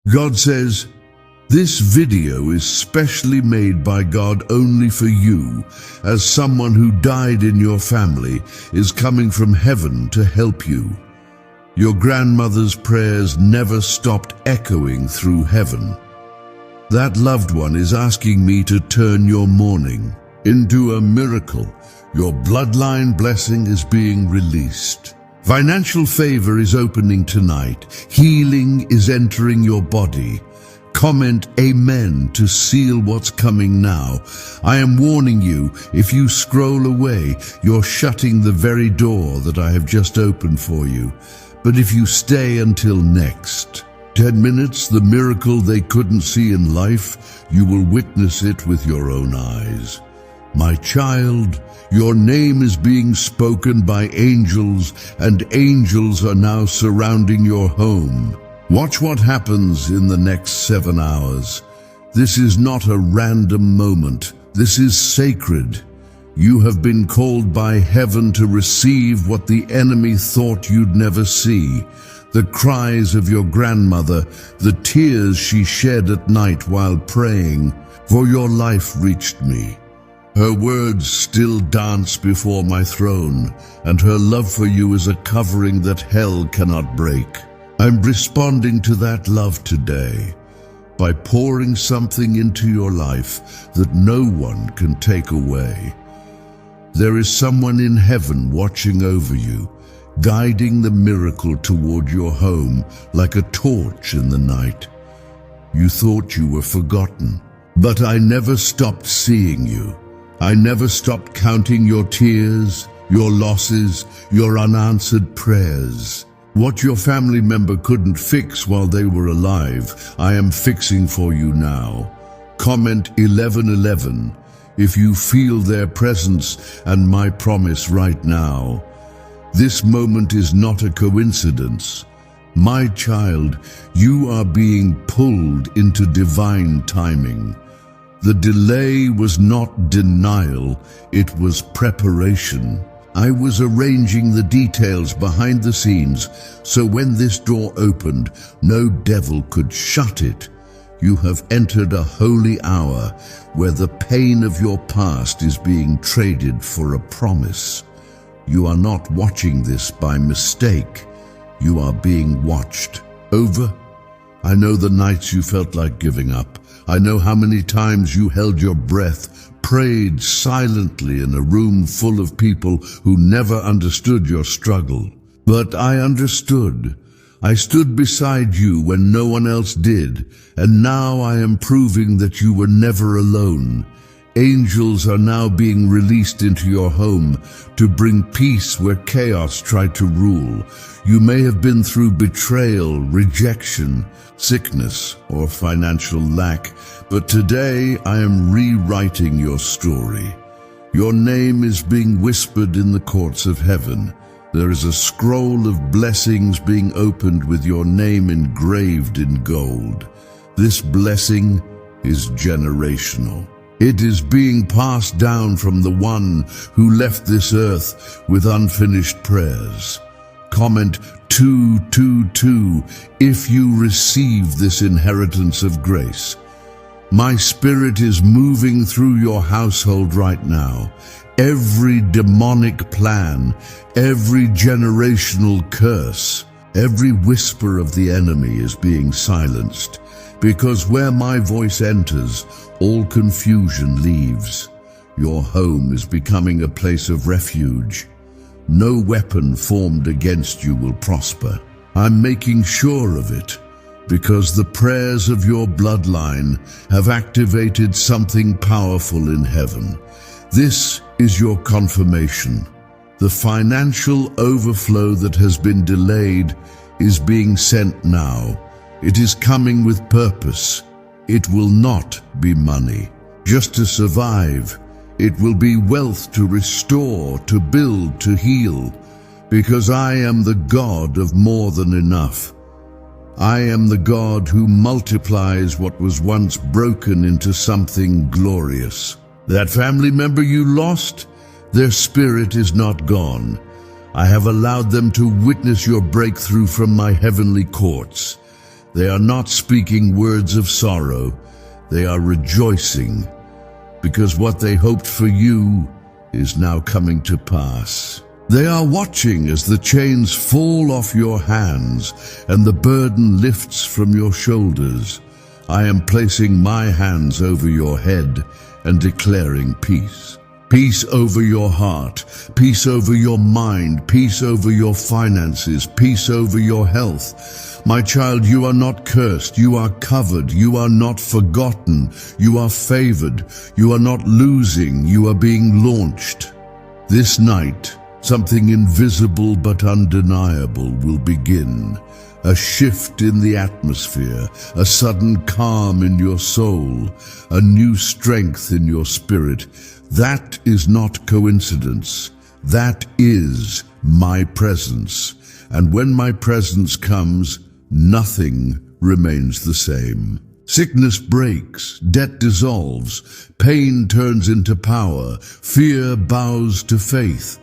God says, "This video is specially made by God only for you, as someone who died in your family is coming from heaven to help you." Your grandmother's prayers never stopped echoing through heaven. That loved one is asking me to turn your mourning into a miracle. Your bloodline blessing is being released. Financial favor is opening tonight. Healing is entering your body. Comment Amen to seal what's coming now. I am warning you, if you scroll away, you're shutting the very door that I have just opened for you. But if you stay until next 10 minutes, the miracle they couldn't see in life, you will witness it with your own eyes. My child, your name is being spoken by angels, and angels are now surrounding your home. Watch what happens in the next 7 hours. This is not a random moment. This is sacred. You have been called by heaven to receive what the enemy thought you'd never see. The cries of your grandmother, the tears she shed at night while praying, "For your life reached me." Her words still dance before my throne, and her love for you is a covering that hell cannot break. I'm responding to that love today by pouring something into your life that no one can take away. There is someone in heaven watching over you, guiding the miracle toward your home like a torch in the night. You thought you were forgotten, but I never stopped seeing you. I never stopped counting your tears, your losses, your unanswered prayers. What your family member couldn't fix while they were alive, I am fixing for you now. Comment 1111 if you feel their presence and my promise right now. This moment is not a coincidence. My child, you are being pulled into divine timing. The delay was not denial, it was preparation. I was arranging the details behind the scenes, so when this door opened, no devil could shut it. You have entered a holy hour where the pain of your past is being traded for a promise. You are not watching this by mistake. You are being watched. Over. I know the nights you felt like giving up. I know how many times you held your breath, prayed silently in a room full of people who never understood your struggle. But I understood. I stood beside you when no one else did, and now I am proving that you were never alone. Angels are now being released into your home to bring peace where chaos tried to rule. You may have been through betrayal, rejection, sickness, or financial lack, but today I am rewriting your story. Your name is being whispered in the courts of heaven. There is a scroll of blessings being opened with your name engraved in gold. This blessing is generational. It is being passed down from the one who left this earth with unfinished prayers. Comment 222 if you receive this inheritance of grace. My spirit is moving through your household right now. Every demonic plan, every generational curse, every whisper of the enemy is being silenced, because where my voice enters, all confusion leaves. Your home is becoming a place of refuge. No weapon formed against you will prosper. I'm making sure of it, because the prayers of your bloodline have activated something powerful in heaven. This is your confirmation. The financial overflow that has been delayed is being sent now. It is coming with purpose. It will not be money just to survive. It will be wealth to restore, to build, to heal, because I am the God of more than enough. I am the God who multiplies what was once broken into something glorious. That family member you lost, their spirit is not gone. I have allowed them to witness your breakthrough from my heavenly courts. They are not speaking words of sorrow. They are rejoicing, because what they hoped for you is now coming to pass. They are watching as the chains fall off your hands and the burden lifts from your shoulders. I am placing my hands over your head and declaring peace. Peace over your heart, peace over your mind, peace over your finances, peace over your health. My child, you are not cursed, you are covered, you are not forgotten, you are favored, you are not losing, you are being launched. This night, something invisible but undeniable will begin. A shift in the atmosphere, a sudden calm in your soul, a new strength in your spirit. That is not coincidence. That is my presence. And when my presence comes, nothing remains the same. Sickness breaks, debt dissolves, pain turns into power, fear bows to faith.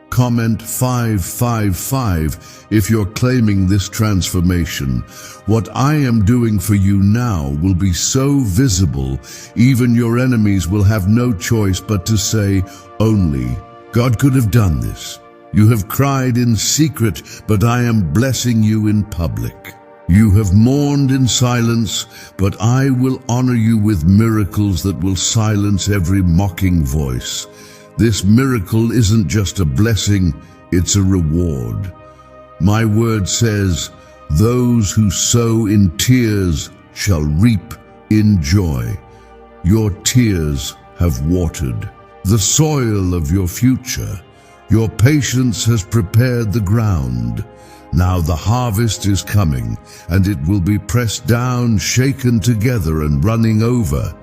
Comment 555 if you're claiming this transformation. What I am doing for you now will be so visible, even your enemies will have no choice but to say, only God could have done this. You have cried in secret, but I am blessing you in public. You have mourned in silence, but I will honor you with miracles that will silence every mocking voice. This miracle isn't just a blessing, it's a reward. My word says, those who sow in tears shall reap in joy. Your tears have watered the soil of your future. Your patience has prepared the ground. Now the harvest is coming, and it will be pressed down, shaken together, and running over.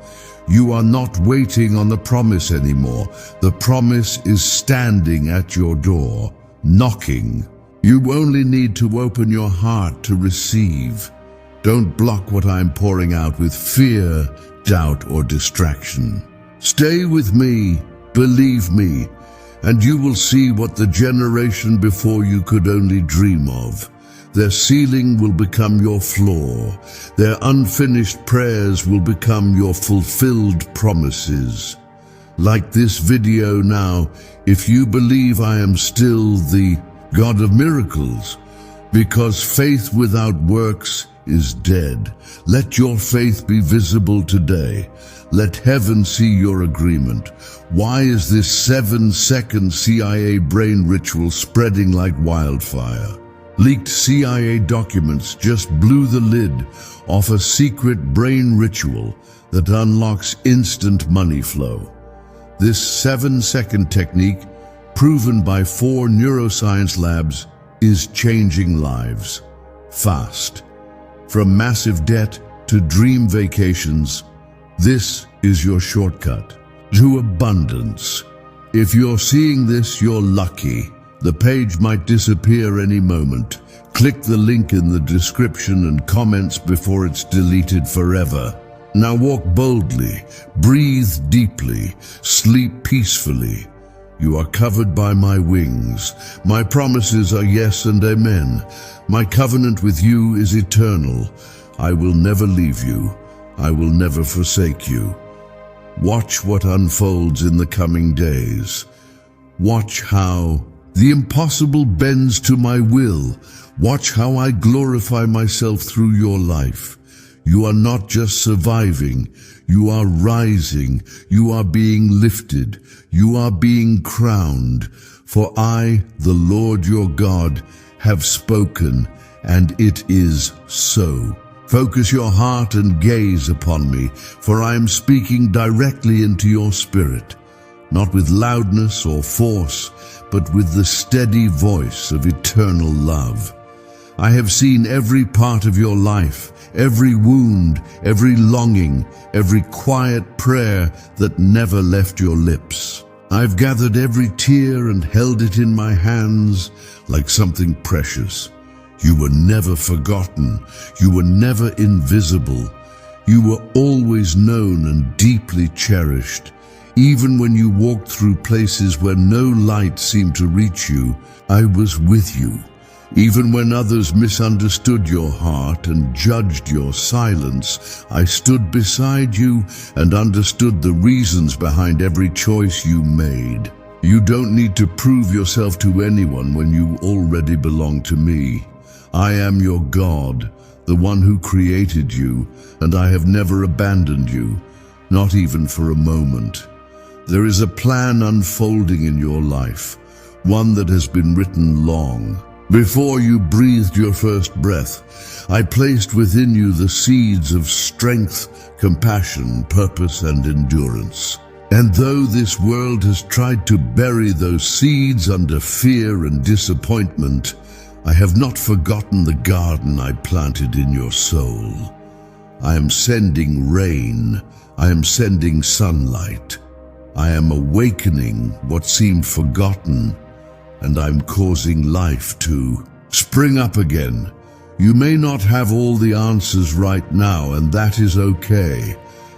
You are not waiting on the promise anymore. The promise is standing at your door, knocking. You only need to open your heart to receive. Don't block what I'm pouring out with fear, doubt, or distraction. Stay with me, believe me, and you will see what the generation before you could only dream of. Their ceiling will become your floor. Their unfinished prayers will become your fulfilled promises. Like this video now, if you believe I am still the God of miracles, because faith without works is dead. Let your faith be visible today. Let heaven see your agreement. Why is this 7-second CIA brain ritual spreading like wildfire? Leaked CIA documents just blew the lid off a secret brain ritual that unlocks instant money flow. This 7-second technique, proven by 4 neuroscience labs, is changing lives. Fast. From massive debt to dream vacations, this is your shortcut to abundance. If you're seeing this, you're lucky. The page might disappear any moment. Click the link in the description and comments before it's deleted forever. Now walk boldly, breathe deeply, sleep peacefully. You are covered by my wings. My promises are yes and amen. My covenant with you is eternal. I will never leave you. I will never forsake you. Watch what unfolds in the coming days. Watch how the impossible bends to my will. Watch how I glorify myself through your life. You are not just surviving, you are rising, you are being lifted, you are being crowned. For I, the Lord your God, have spoken, and it is so. Focus your heart and gaze upon me, for I am speaking directly into your spirit, not with loudness or force, but with the steady voice of eternal love. I have seen every part of your life, every wound, every longing, every quiet prayer that never left your lips. I've gathered every tear and held it in my hands like something precious. You were never forgotten. You were never invisible. You were always known and deeply cherished. Even when you walked through places where no light seemed to reach you, I was with you. Even when others misunderstood your heart and judged your silence, I stood beside you and understood the reasons behind every choice you made. You don't need to prove yourself to anyone when you already belong to me. I am your God, the one who created you, and I have never abandoned you, not even for a moment. There is a plan unfolding in your life, one that has been written long. Before you breathed your first breath, I placed within you the seeds of strength, compassion, purpose, and endurance. And though this world has tried to bury those seeds under fear and disappointment, I have not forgotten the garden I planted in your soul. I am sending rain. I am sending sunlight. I am awakening what seemed forgotten, and I'm causing life to spring up again. You may not have all the answers right now, and that is okay.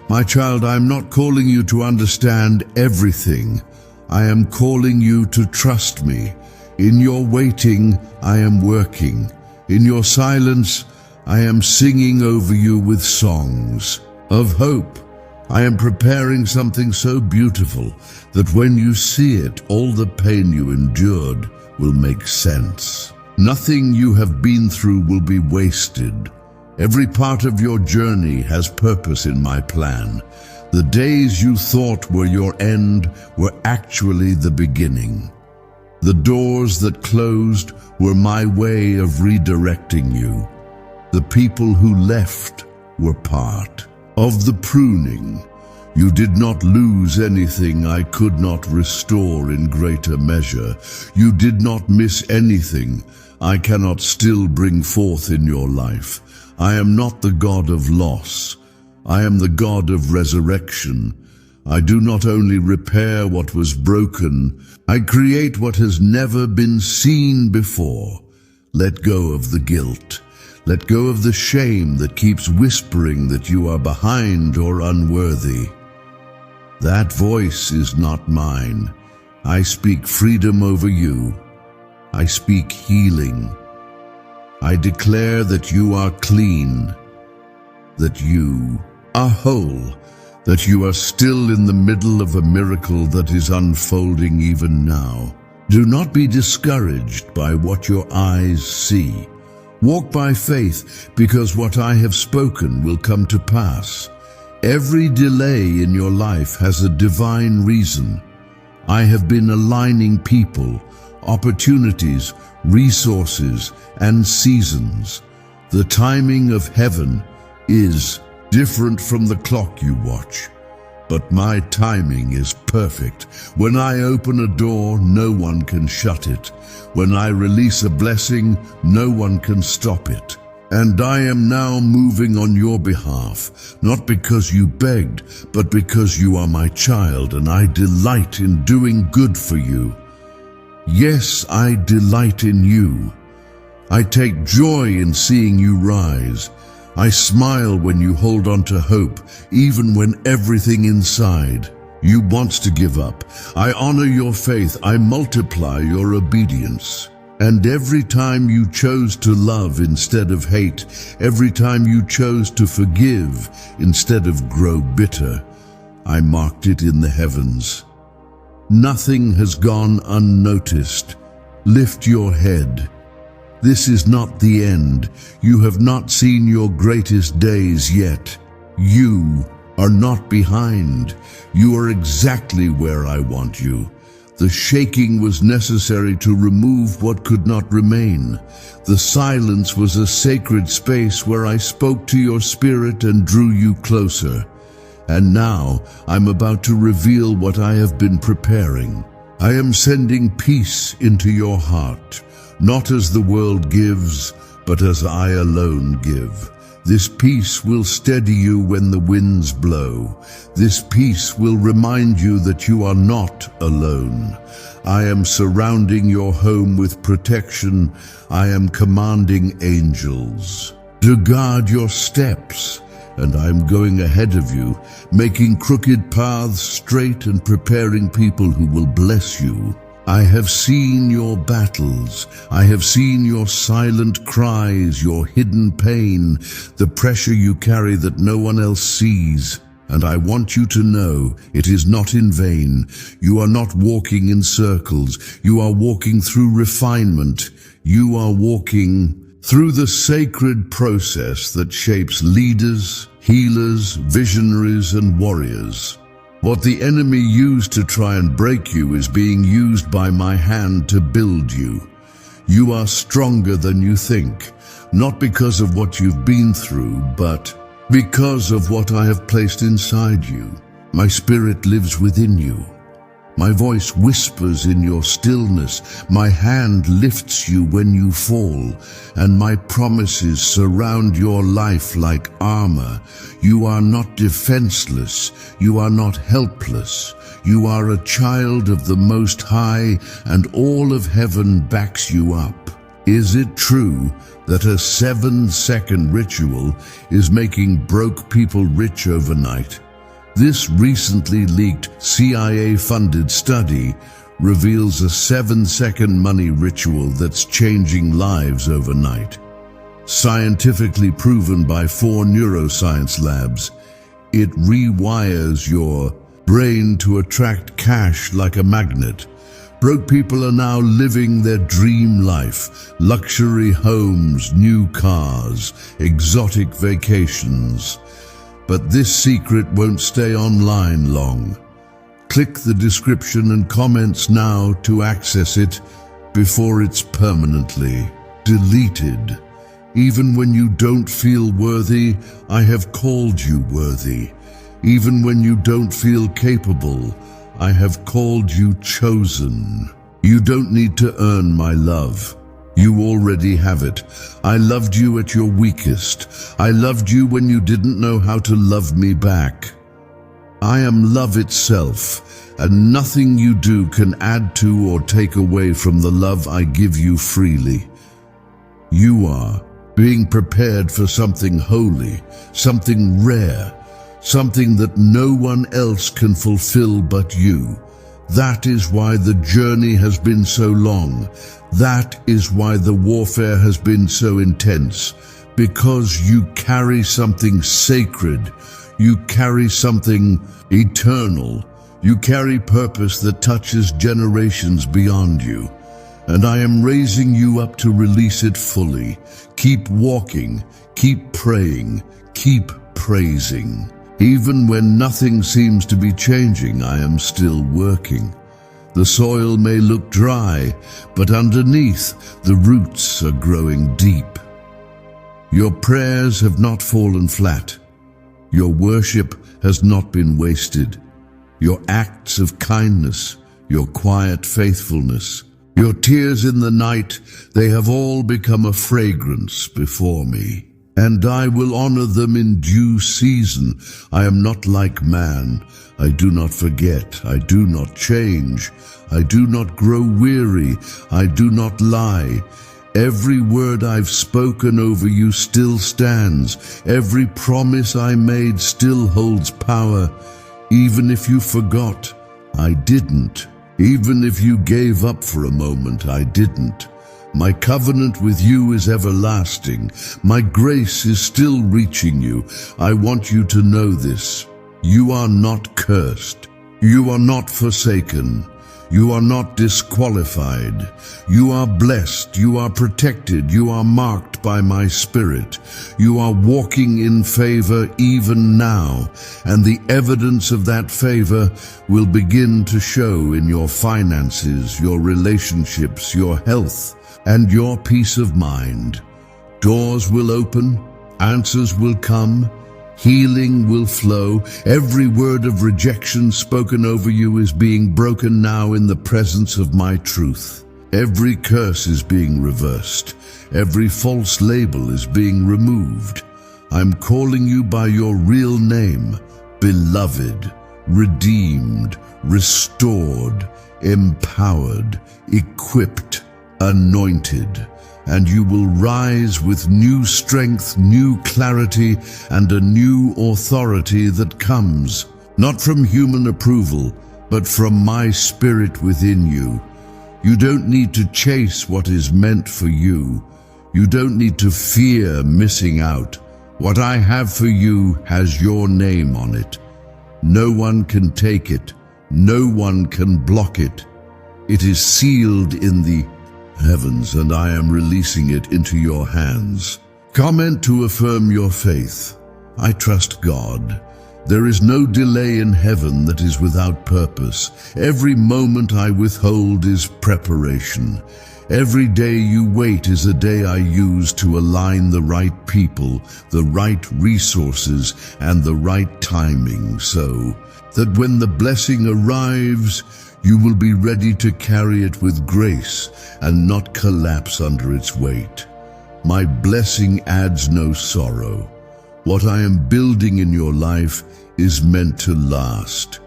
My child, I am not calling you to understand everything. I am calling you to trust me. In your waiting, I am working. In your silence, I am singing over you with songs of hope. I am preparing something so beautiful that when you see it, all the pain you endured will make sense. Nothing you have been through will be wasted. Every part of your journey has purpose in my plan. The days you thought were your end were actually the beginning. The doors that closed were my way of redirecting you. The people who left were part of the pruning. You did not lose anything I could not restore in greater measure. You did not miss anything I cannot still bring forth in your life. I am not the God of loss. I am the God of resurrection. I do not only repair what was broken, I create what has never been seen before. Let go of the guilt. Let go of the shame that keeps whispering that you are behind or unworthy. That voice is not mine. I speak freedom over you. I speak healing. I declare that you are clean, that you are whole, that you are still in the middle of a miracle that is unfolding even now. Do not be discouraged by what your eyes see. Walk by faith, because what I have spoken will come to pass. Every delay in your life has a divine reason. I have been aligning people, opportunities, resources, and seasons. The timing of heaven is different from the clock you watch, but my timing is perfect. When I open a door, no one can shut it. When I release a blessing, no one can stop it. And I am now moving on your behalf, not because you begged, but because you are my child, and I delight in doing good for you. Yes, I delight in you. I take joy in seeing you rise. I smile when you hold on to hope, even when everything inside you wants to give up. I honor your faith. I multiply your obedience. And every time you chose to love instead of hate, every time you chose to forgive instead of grow bitter, I marked it in the heavens. Nothing has gone unnoticed. Lift your head. This is not the end. You have not seen your greatest days yet. You are not behind. You are exactly where I want you. The shaking was necessary to remove what could not remain. The silence was a sacred space where I spoke to your spirit and drew you closer. And now I'm about to reveal what I have been preparing. I am sending peace into your heart, not as the world gives, but as I alone give. This peace will steady you when the winds blow. This peace will remind you that you are not alone. I am surrounding your home with protection. I am commanding angels to guard your steps, and I am going ahead of you, making crooked paths straight and preparing people who will bless you. I have seen your battles. I have seen your silent cries, your hidden pain, the pressure you carry that no one else sees. And I want you to know it is not in vain. You are not walking in circles. You are walking through refinement. You are walking through the sacred process that shapes leaders, healers, visionaries, and warriors. What the enemy used to try and break you is being used by my hand to build you. You are stronger than you think, not because of what you've been through, but because of what I have placed inside you. My spirit lives within you. My voice whispers in your stillness. My hand lifts you when you fall, and my promises surround your life like armor. You are not defenseless. You are not helpless. You are a child of the Most High, and all of heaven backs you up. Is it true that a 7-second ritual is making broke people rich overnight? This recently leaked CIA-funded study reveals a 7-second money ritual that's changing lives overnight. Scientifically proven by 4 neuroscience labs, it rewires your brain to attract cash like a magnet. Broke people are now living their dream life, luxury homes, new cars, exotic vacations. But this secret won't stay online long. Click the description and comments now to access it before it's permanently deleted. Even when you don't feel worthy, I have called you worthy. Even when you don't feel capable, I have called you chosen. You don't need to earn my love. You already have it. I loved you at your weakest. I loved you when you didn't know how to love me back. I am love itself, and nothing you do can add to or take away from the love I give you freely. You are being prepared for something holy, something rare, something that no one else can fulfill but you. That is why the journey has been so long. That is why the warfare has been so intense. Because you carry something sacred. You carry something eternal. You carry purpose that touches generations beyond you. And I am raising you up to release it fully. Keep walking, keep praying, keep praising. Even when nothing seems to be changing, I am still working. The soil may look dry, but underneath, the roots are growing deep. Your prayers have not fallen flat. Your worship has not been wasted. Your acts of kindness, your quiet faithfulness, your tears in the night, they have all become a fragrance before me. And I will honor them in due season. I am not like man. I do not forget. I do not change. I do not grow weary. I do not lie. Every word I've spoken over you still stands. Every promise I made still holds power. Even if you forgot, I didn't. Even if you gave up for a moment, I didn't. My covenant with you is everlasting. My grace is still reaching you. I want you to know this. You are not cursed. You are not forsaken. You are not disqualified. You are blessed. You are protected. You are marked by my Spirit. You are walking in favor even now, and the evidence of that favor will begin to show in your finances, your relationships, your health, and your peace of mind. Doors will open, answers will come, healing will flow. Every word of rejection spoken over you is being broken now in the presence of my truth. Every curse is being reversed. Every false label is being removed. I'm calling you by your real name, beloved, redeemed, restored, empowered, equipped, anointed, and you will rise with new strength, new clarity, and a new authority that comes, not from human approval, but from my Spirit within you. You don't need to chase what is meant for you. You don't need to fear missing out. What I have for you has your name on it. No one can take it. No one can block it. It is sealed in the heavens, and I am releasing it into your hands. Comment to affirm your faith. I trust God. There is no delay in heaven that is without purpose. Every moment I withhold is preparation. Every day you wait is a day I use to align the right people, the right resources, and the right timing, so that when the blessing arrives, you will be ready to carry it with grace and not collapse under its weight. My blessing adds no sorrow. What I am building in your life is meant to last.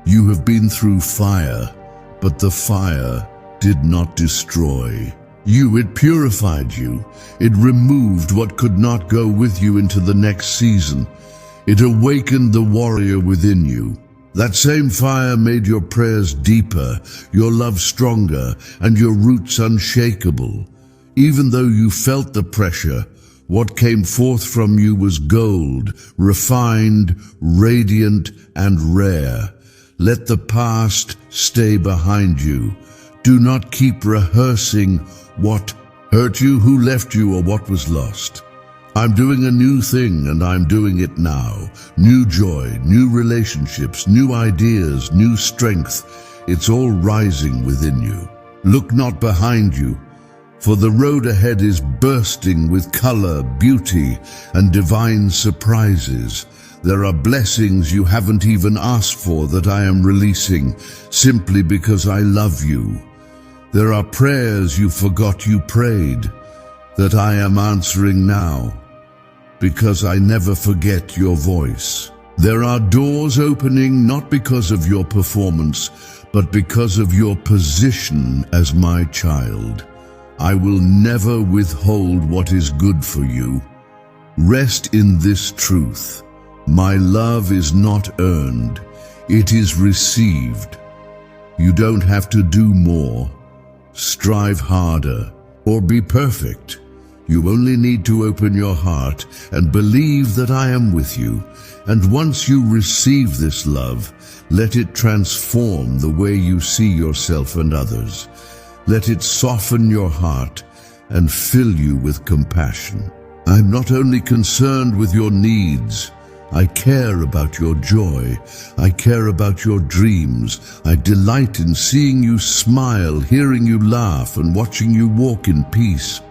You have been through fire, but the fire did not destroy you. It purified you. It removed what could not go with you into the next season. It awakened the warrior within you. That same fire made your prayers deeper, your love stronger, and your roots unshakable. Even though you felt the pressure, what came forth from you was gold, refined, radiant, and rare. Let the past stay behind you. Do not keep rehearsing what hurt you, who left you, or what was lost. I'm doing a new thing, and I'm doing it now. New joy, new relationships, new ideas, new strength. It's all rising within you. Look not behind you, for the road ahead is bursting with color, beauty, and divine surprises. There are blessings you haven't even asked for that I am releasing simply because I love you. There are prayers you forgot you prayed that I am answering now because I never forget your voice. There are doors opening not because of your performance, but because of your position as my child. I will never withhold what is good for you. Rest in this truth. My love is not earned. It is received. You don't have to do more, strive harder, or be perfect. You only need to open your heart and believe that I am with you. And once you receive this love, let it transform the way you see yourself and others. Let it soften your heart and fill you with compassion. I'm not only concerned with your needs, I care about your joy. I care about your dreams. I delight in seeing you smile, hearing you laugh, and watching you walk in peace.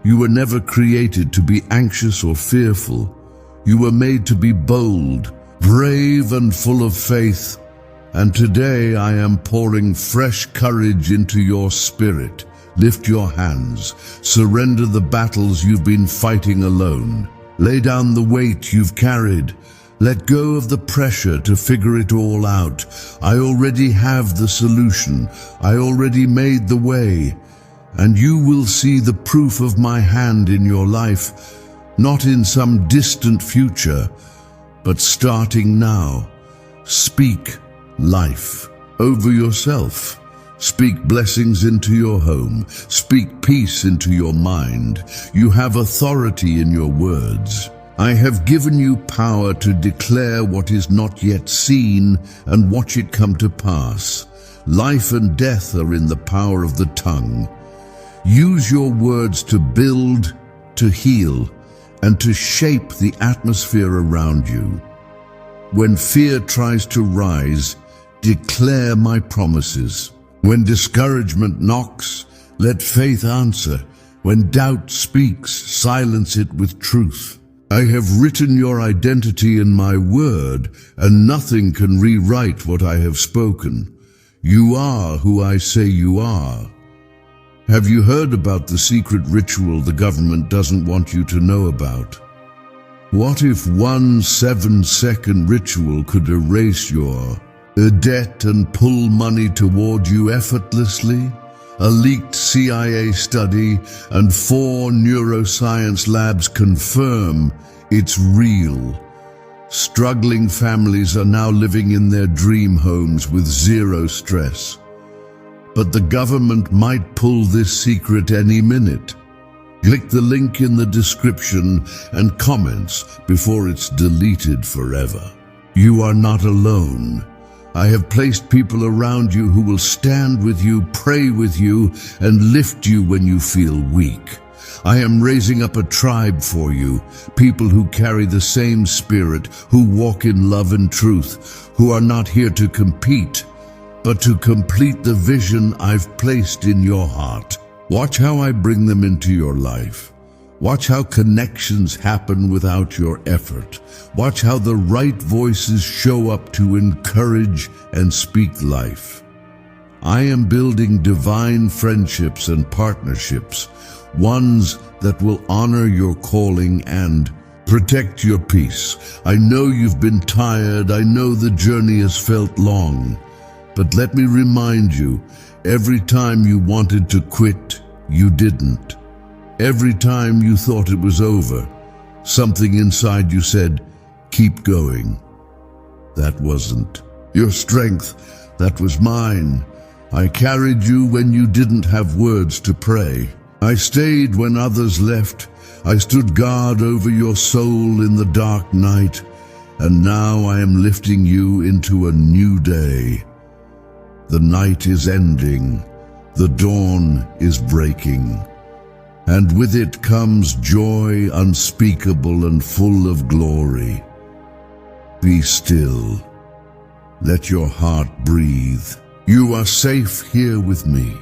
You were never created to be anxious or fearful. You were made to be bold, brave, and full of faith. And today I am pouring fresh courage into your spirit. Lift your hands. Surrender the battles you've been fighting alone. Lay down the weight you've carried. Let go of the pressure to figure it all out. I already have the solution. I already made the way. And you will see the proof of my hand in your life, not in some distant future, but starting now. Speak life over yourself. Speak blessings into your home. Speak peace into your mind. You have authority in your words. I have given you power to declare what is not yet seen and watch it come to pass. Life and death are in the power of the tongue. Use your words to build, to heal, and to shape the atmosphere around you. When fear tries to rise, declare my promises. When discouragement knocks, let faith answer. When doubt speaks, silence it with truth. I have written your identity in my word, and nothing can rewrite what I have spoken. You are who I say you are. Have you heard about the secret ritual the government doesn't want you to know about? What if one 7-second ritual could erase your debt and pull money toward you effortlessly? A leaked CIA study and 4 neuroscience labs confirm it's real. Struggling families are now living in their dream homes with zero stress. but the government might pull this secret any minute. Click the link in the description and comments before it's deleted forever. You are not alone. I have placed people around you who will stand with you, pray with you, and lift you when you feel weak. I am raising up a tribe for you, people who carry the same spirit, who walk in love and truth, who are not here to compete, but to complete the vision I've placed in your heart. Watch how I bring them into your life. Watch how connections happen without your effort. Watch how the right voices show up to encourage and speak life. I am building divine friendships and partnerships, ones that will honor your calling and protect your peace. I know you've been tired. I know the journey has felt long. But let me remind you, every time you wanted to quit, you didn't. Every time you thought it was over, something inside you said, keep going. That wasn't your strength, that was mine. I carried you when you didn't have words to pray. I stayed when others left. I stood guard over your soul in the dark night, and now I am lifting you into a new day. The night is ending, the dawn is breaking, and with it comes joy unspeakable and full of glory. Be still. Let your heart breathe. You are safe here with me.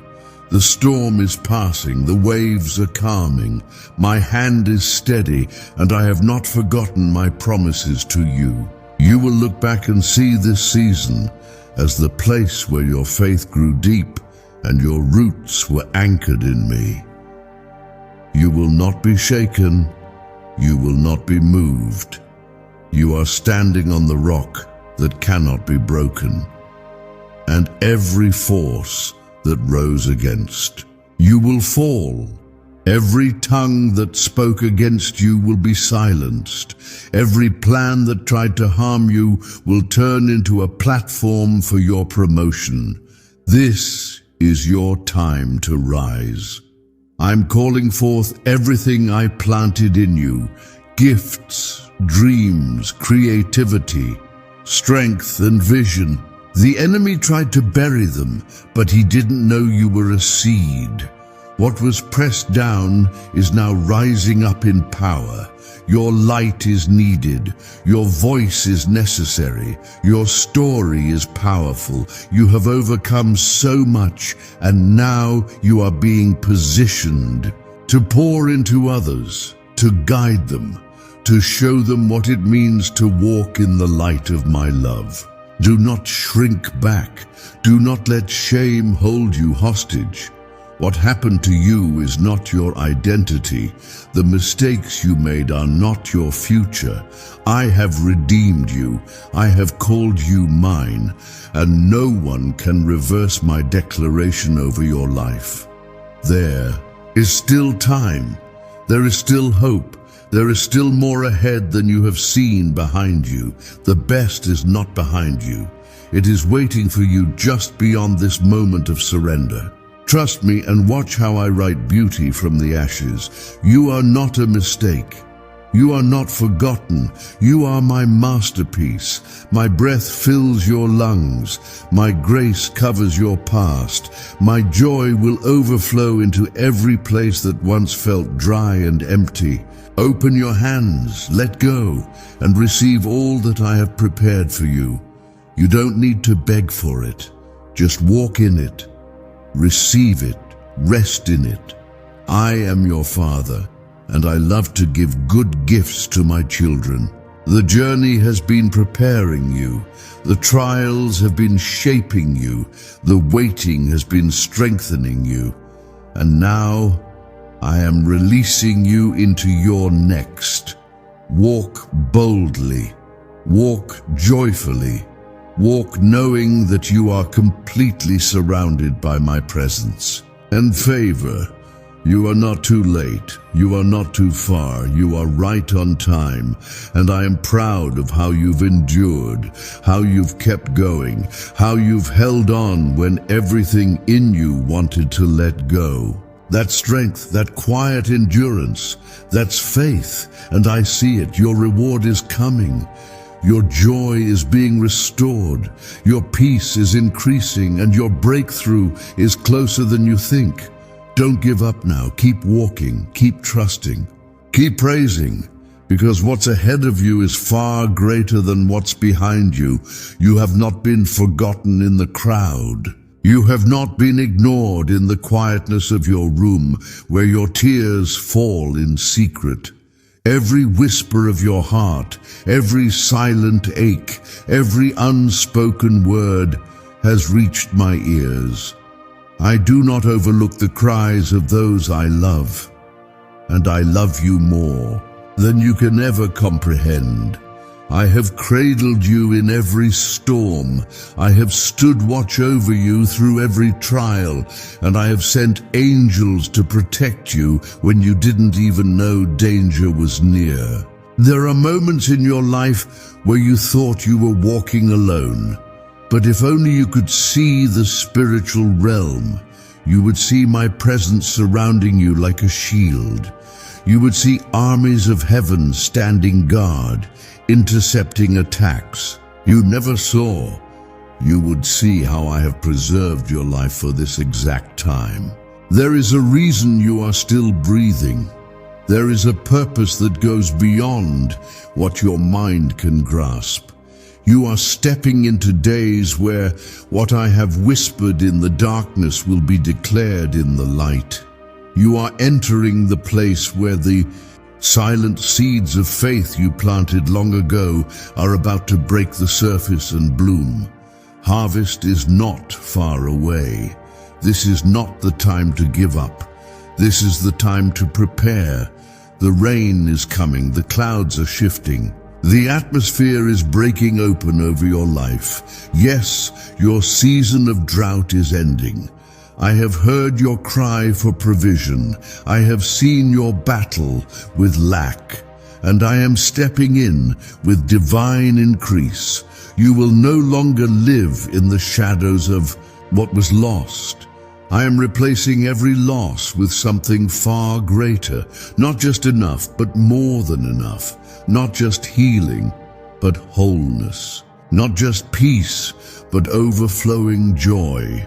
The storm is passing, the waves are calming. My hand is steady, and I have not forgotten my promises to you. You will look back and see this season as the place where your faith grew deep and your roots were anchored in me. You will not be shaken. You will not be moved. You are standing on the rock that cannot be broken, and every force that rose against you will fall. Every tongue that spoke against you will be silenced. Every plan that tried to harm you will turn into a platform for your promotion. This is your time to rise. I'm calling forth everything I planted in you: gifts, dreams, creativity, strength, and vision. The enemy tried to bury them, but he didn't know you were a seed. What was pressed down is now rising up in power. Your light is needed. Your voice is necessary. Your story is powerful. You have overcome so much, and now you are being positioned to pour into others, to guide them, to show them what it means to walk in the light of my love. Do not shrink back. Do not let shame hold you hostage. What happened to you is not your identity. The mistakes you made are not your future. I have redeemed you. I have called you mine, and no one can reverse my declaration over your life. There is still time. There is still hope. There is still more ahead than you have seen behind you. The best is not behind you. It is waiting for you just beyond this moment of surrender. Trust me and watch how I write beauty from the ashes. You are not a mistake. You are not forgotten. You are my masterpiece. My breath fills your lungs. My grace covers your past. My joy will overflow into every place that once felt dry and empty. Open your hands, let go, and receive all that I have prepared for you. You don't need to beg for it. Just walk in it. Receive it. Rest in it. I am your Father, and I love to give good gifts to my children. The journey has been preparing you. The trials have been shaping you. The waiting has been strengthening you. And now, I am releasing you into your next. Walk boldly. Walk joyfully. Walk knowing that you are completely surrounded by my presence and favor. You are not too late. You are not too far. You are right on time. And I am proud of how you've endured, how you've kept going, how you've held on when everything in you wanted to let go. That strength, that quiet endurance, that's faith. And I see it. Your reward is coming. Your joy is being restored. Your peace is increasing, and your breakthrough is closer than you think. Don't give up now. Keep walking. Keep trusting. Keep praising, because what's ahead of you is far greater than what's behind you. You have not been forgotten in the crowd. You have not been ignored in the quietness of your room, where your tears fall in secret. Every whisper of your heart, every silent ache, every unspoken word has reached my ears. I do not overlook the cries of those I love, and I love you more than you can ever comprehend. I have cradled you in every storm. I have stood watch over you through every trial, and I have sent angels to protect you when you didn't even know danger was near. There are moments in your life where you thought you were walking alone. But if only you could see the spiritual realm, you would see my presence surrounding you like a shield. You would see armies of heaven standing guard, intercepting attacks you never saw. You would see how I have preserved your life for this exact time. There is a reason you are still breathing. There is a purpose that goes beyond what your mind can grasp. You are stepping into days where what I have whispered in the darkness will be declared in the light. You are entering the place where the silent seeds of faith you planted long ago are about to break the surface and bloom. Harvest is not far away. This is not the time to give up. This is the time to prepare. The rain is coming. The clouds are shifting. The atmosphere is breaking open over your life. Yes, your season of drought is ending. I have heard your cry for provision. I have seen your battle with lack, and I am stepping in with divine increase. You will no longer live in the shadows of what was lost. I am replacing every loss with something far greater, not just enough, but more than enough. Not just healing, but wholeness. Not just peace, but overflowing joy.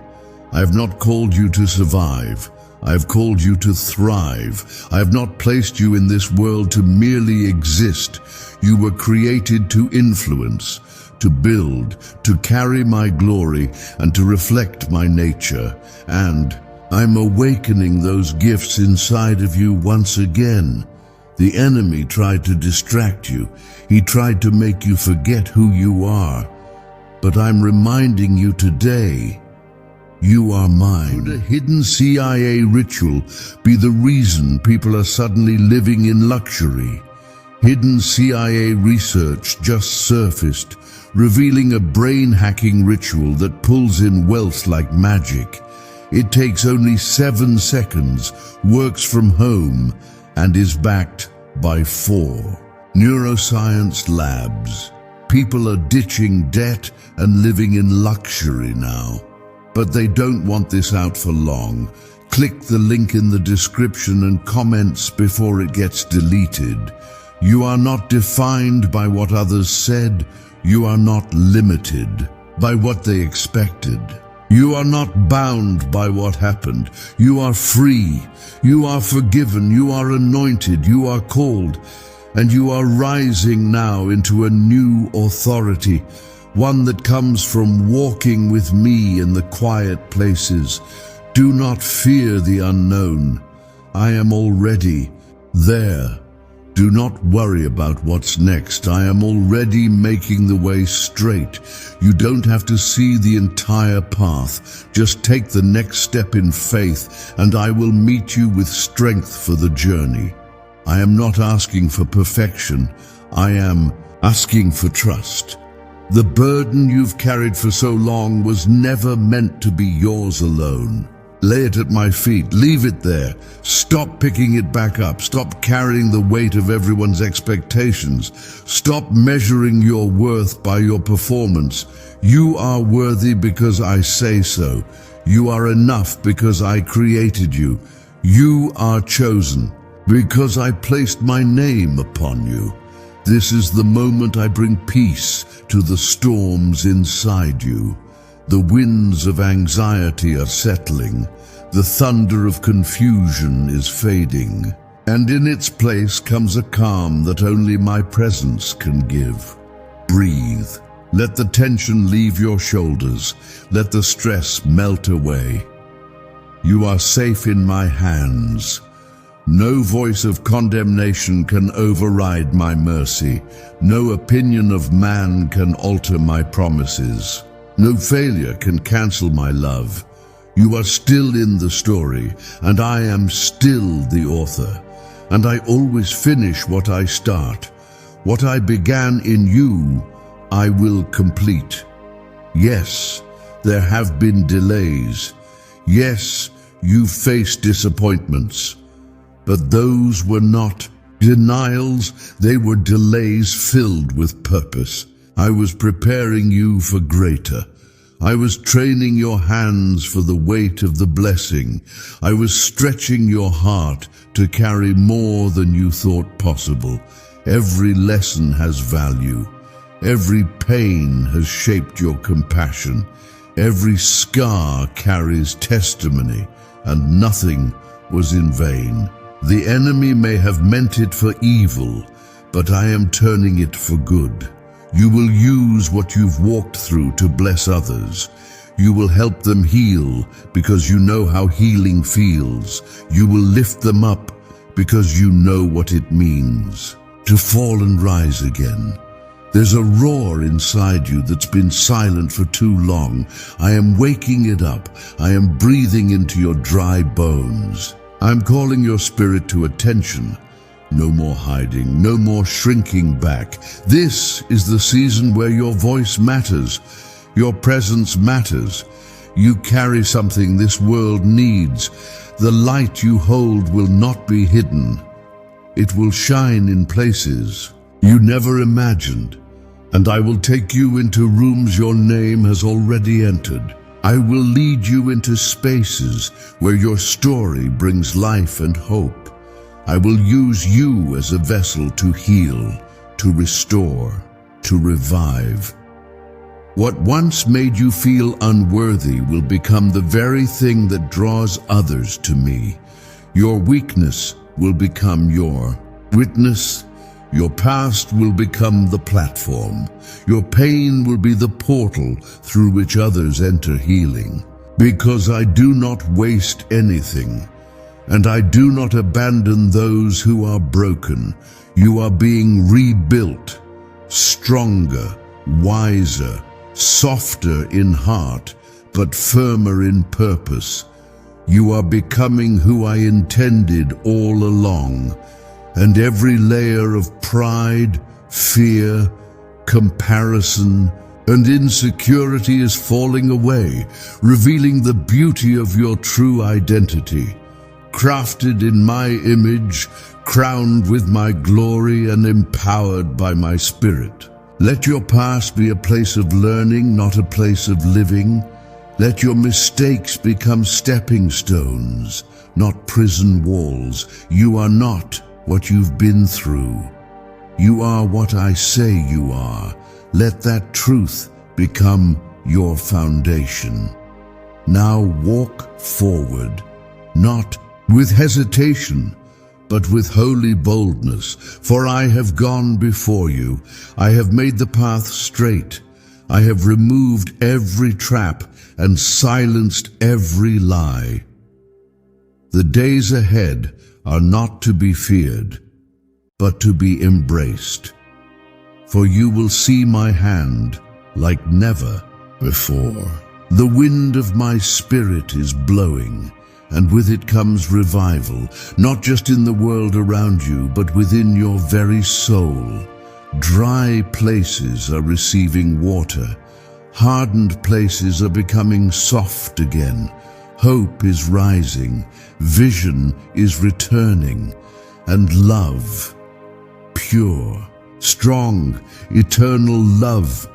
I have not called you to survive. I have called you to thrive. I have not placed you in this world to merely exist. You were created to influence, to build, to carry my glory, and to reflect my nature. And I'm awakening those gifts inside of you once again. The enemy tried to distract you. He tried to make you forget who you are. But I'm reminding you today, you are mine. Would a hidden CIA ritual be the reason people are suddenly living in luxury? Hidden CIA research just surfaced, revealing a brain-hacking ritual that pulls in wealth like magic. It takes only 7 seconds, works from home, and is backed by 4 neuroscience labs. People are ditching debt and living in luxury now. But they don't want this out for long. Click the link in the description and comments before it gets deleted. You are not defined by what others said. You are not limited by what they expected. You are not bound by what happened. You are free. You are forgiven. You are anointed. You are called. And you are rising now into a new authority, one that comes from walking with me in the quiet places. Do not fear the unknown. I am already there. Do not worry about what's next. I am already making the way straight. You don't have to see the entire path. Just take the next step in faith, and I will meet you with strength for the journey. I am not asking for perfection. I am asking for trust. The burden you've carried for so long was never meant to be yours alone. Lay it at my feet. Leave it there. Stop picking it back up. Stop carrying the weight of everyone's expectations. Stop measuring your worth by your performance. You are worthy because I say so. You are enough because I created you. You are chosen because I placed my name upon you. This is the moment I bring peace to the storms inside you. The winds of anxiety are settling. The thunder of confusion is fading. And in its place comes a calm that only my presence can give. Breathe. Let the tension leave your shoulders. Let the stress melt away. You are safe in my hands. No voice of condemnation can override my mercy. No opinion of man can alter my promises. No failure can cancel my love. You are still in the story, and I am still the author. And I always finish what I start. What I began in you, I will complete. Yes, there have been delays. Yes, you faced disappointments. But those were not denials, they were delays filled with purpose. I was preparing you for greater. I was training your hands for the weight of the blessing. I was stretching your heart to carry more than you thought possible. Every lesson has value. Every pain has shaped your compassion. Every scar carries testimony, and nothing was in vain. The enemy may have meant it for evil, but I am turning it for good. You will use what you've walked through to bless others. You will help them heal because you know how healing feels. You will lift them up because you know what it means to fall and rise again. There's a roar inside you that's been silent for too long. I am waking it up. I am breathing into your dry bones. I'm calling your spirit to attention. No more hiding, no more shrinking back. This is the season where your voice matters. Your presence matters. You carry something this world needs. The light you hold will not be hidden. It will shine in places you never imagined. And I will take you into rooms your name has already entered. I will lead you into spaces where your story brings life and hope. I will use you as a vessel to heal, to restore, to revive. What once made you feel unworthy will become the very thing that draws others to me. Your weakness will become your witness. Your past will become the platform. Your pain will be the portal through which others enter healing. Because I do not waste anything, and I do not abandon those who are broken. You are being rebuilt, stronger, wiser, softer in heart, but firmer in purpose. You are becoming who I intended all along, and every layer of pride, fear, comparison, and insecurity is falling away, revealing the beauty of your true identity. Crafted in my image, crowned with my glory, and empowered by my spirit. Let your past be a place of learning, not a place of living. Let your mistakes become stepping stones, not prison walls. You are not what you've been through. You are what I say you are. Let that truth become your foundation. Now walk forward, not with hesitation, but with holy boldness. For I have gone before you. I have made the path straight. I have removed every trap and silenced every lie. The days ahead are not to be feared, but to be embraced. For you will see my hand like never before. The wind of my spirit is blowing, and with it comes revival, not just in the world around you, but within your very soul. Dry places are receiving water. Hardened places are becoming soft again. Hope is rising, vision is returning, and love, pure, strong, eternal love,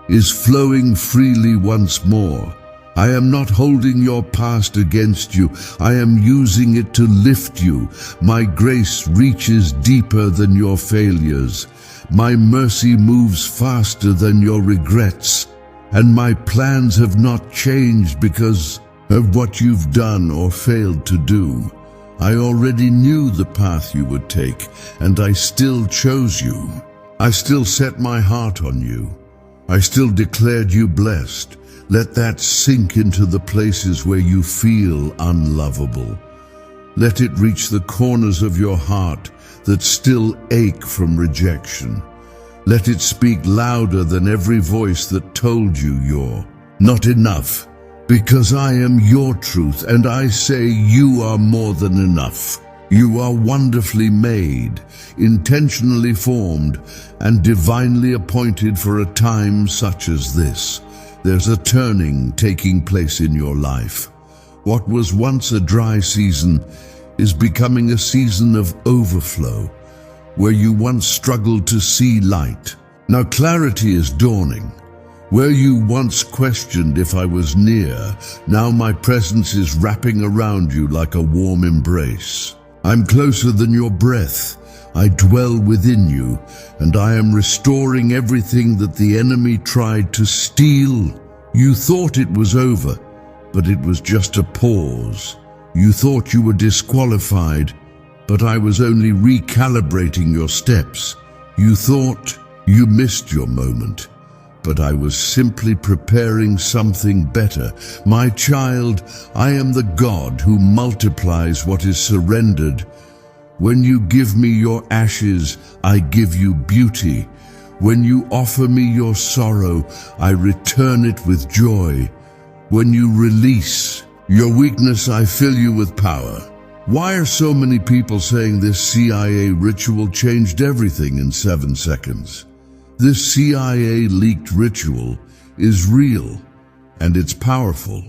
is flowing freely once more. I am not holding your past against you. I am using it to lift you. My grace reaches deeper than your failures. My mercy moves faster than your regrets. And my plans have not changed because of what you've done or failed to do. I already knew the path you would take, and I still chose you. I still set my heart on you. I still declared you blessed. Let that sink into the places where you feel unlovable. Let it reach the corners of your heart that still ache from rejection. Let it speak louder than every voice that told you you're not enough. Because I am your truth, and I say you are more than enough. You are wonderfully made, intentionally formed, and divinely appointed for a time such as this. There's a turning taking place in your life. What was once a dry season is becoming a season of overflow, where you once struggled to see light. Now clarity is dawning. Where you once questioned if I was near, now my presence is wrapping around you like a warm embrace. I'm closer than your breath. I dwell within you, and I am restoring everything that the enemy tried to steal. You thought it was over, but it was just a pause. You thought you were disqualified, but I was only recalibrating your steps. You thought you missed your moment, but I was simply preparing something better. My child, I am the God who multiplies what is surrendered. When you give me your ashes, I give you beauty. When you offer me your sorrow, I return it with joy. When you release your weakness, I fill you with power. Why are so many people saying this CIA ritual changed everything in 7 seconds? This CIA leaked ritual is real, and it's powerful.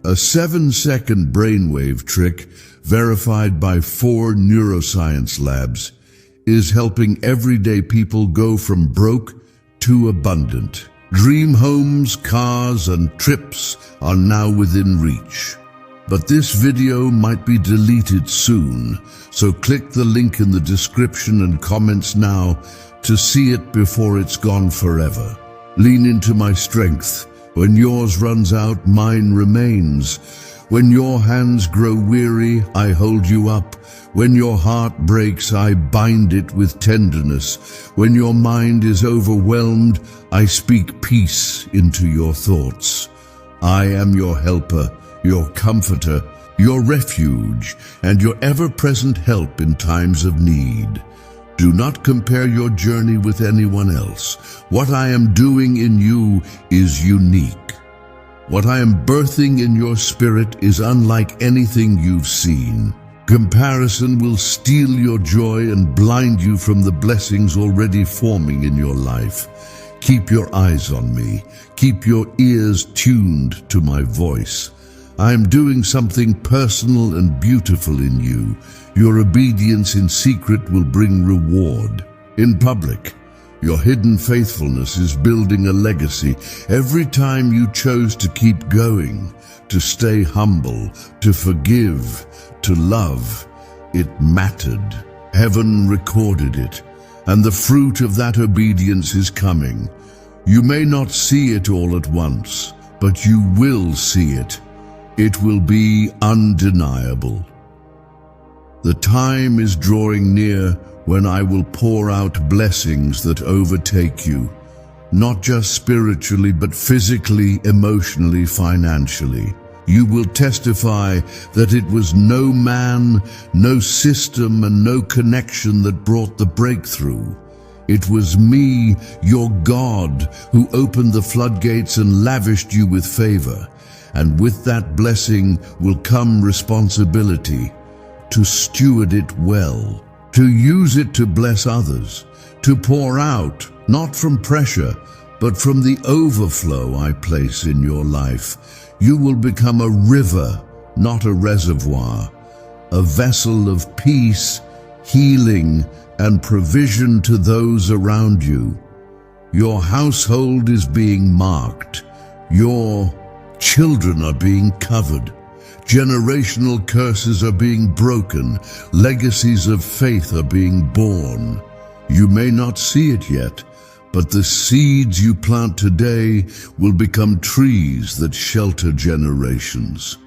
A 7-second brainwave trick, verified by 4 neuroscience labs, is helping everyday people go from broke to abundant. Dream homes, cars, and trips are now within reach. But this video might be deleted soon, so click the link in the description and comments now to see it before it's gone forever. Lean into my strength. When yours runs out, mine remains. When your hands grow weary, I hold you up. When your heart breaks, I bind it with tenderness. When your mind is overwhelmed, I speak peace into your thoughts. I am your helper, your comforter, your refuge, and your ever-present help in times of need. Do not compare your journey with anyone else. What I am doing in you is unique. What I am birthing in your spirit is unlike anything you've seen. Comparison will steal your joy and blind you from the blessings already forming in your life. Keep your eyes on me. Keep your ears tuned to my voice. I am doing something personal and beautiful in you. Your obedience in secret will bring reward. In public, your hidden faithfulness is building a legacy. Every time you chose to keep going, to stay humble, to forgive, to love, it mattered. Heaven recorded it, and the fruit of that obedience is coming. You may not see it all at once, but you will see it. It will be undeniable. The time is drawing near when I will pour out blessings that overtake you, not just spiritually, but physically, emotionally, financially. You will testify that it was no man, no system, and no connection that brought the breakthrough. It was me, your God, who opened the floodgates and lavished you with favor. And with that blessing will come responsibility to steward it well, to use it to bless others, to pour out, not from pressure, but from the overflow I place in your life. You will become a river, not a reservoir, a vessel of peace, healing, and provision to those around you. Your household is being marked. Your children are being covered. Generational curses are being broken. Legacies of faith are being born. You may not see it yet, but the seeds you plant today will become trees that shelter generations.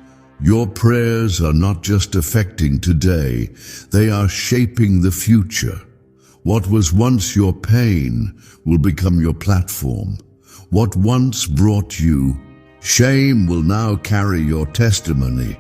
Your prayers are not just affecting today, they are shaping the future. What was once your pain will become your platform. What once brought you shame will now carry your testimony.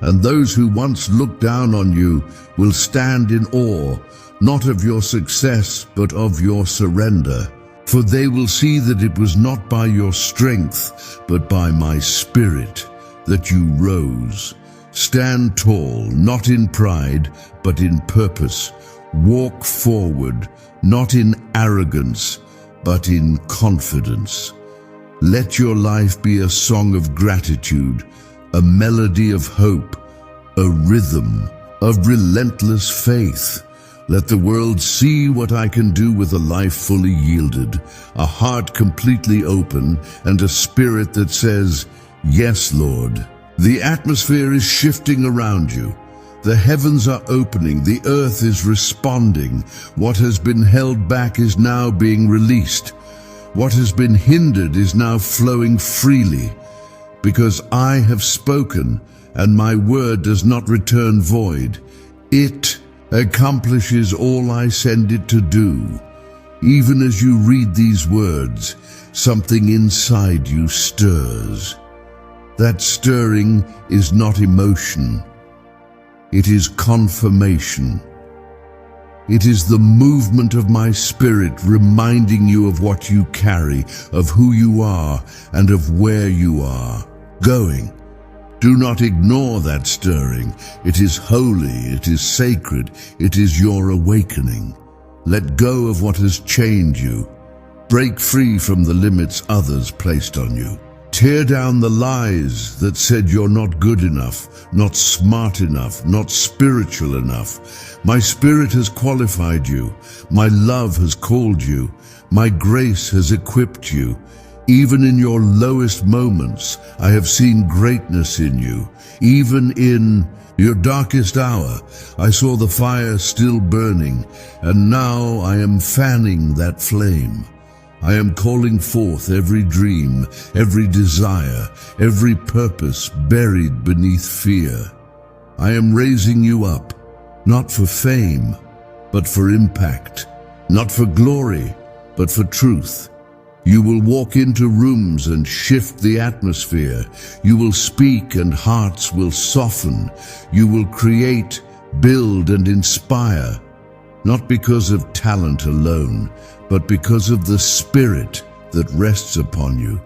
And those who once looked down on you will stand in awe, not of your success, but of your surrender. For they will see that it was not by your strength, but by my Spirit, that you rose. Stand tall, not in pride, but in purpose. Walk forward, not in arrogance, but in confidence. Let your life be a song of gratitude, a melody of hope, a rhythm of relentless faith. Let the world see what I can do with a life fully yielded, a heart completely open, and a spirit that says, "Yes, Lord." The atmosphere is shifting around you. The heavens are opening, the earth is responding. What has been held back is now being released. What has been hindered is now flowing freely. Because I have spoken, and my word does not return void. It accomplishes all I send it to do. Even as you read these words, something inside you stirs. That stirring is not emotion. It is confirmation. It is the movement of my spirit reminding you of what you carry, of who you are, and of where you are going. Do not ignore that stirring. It is holy, it is sacred, it is your awakening. Let go of what has chained you. Break free from the limits others placed on you. Tear down the lies that said you're not good enough, not smart enough, not spiritual enough. My Spirit has qualified you. My love has called you. My grace has equipped you. Even in your lowest moments, I have seen greatness in you. Even in your darkest hour, I saw the fire still burning, and now I am fanning that flame. I am calling forth every dream, every desire, every purpose buried beneath fear. I am raising you up, not for fame, but for impact, not for glory, but for truth. You will walk into rooms and shift the atmosphere. You will speak and hearts will soften. You will create, build, and inspire, not because of talent alone, but because of the Spirit that rests upon you.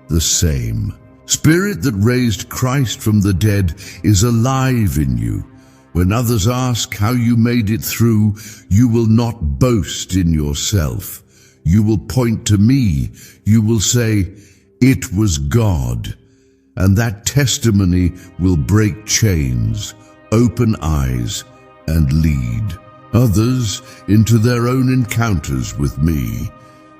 The same Spirit that raised Christ from the dead is alive in you. When others ask how you made it through, you will not boast in yourself. You will point to me. You will say, "It was God." And that testimony will break chains, open eyes, and lead others into their own encounters with me.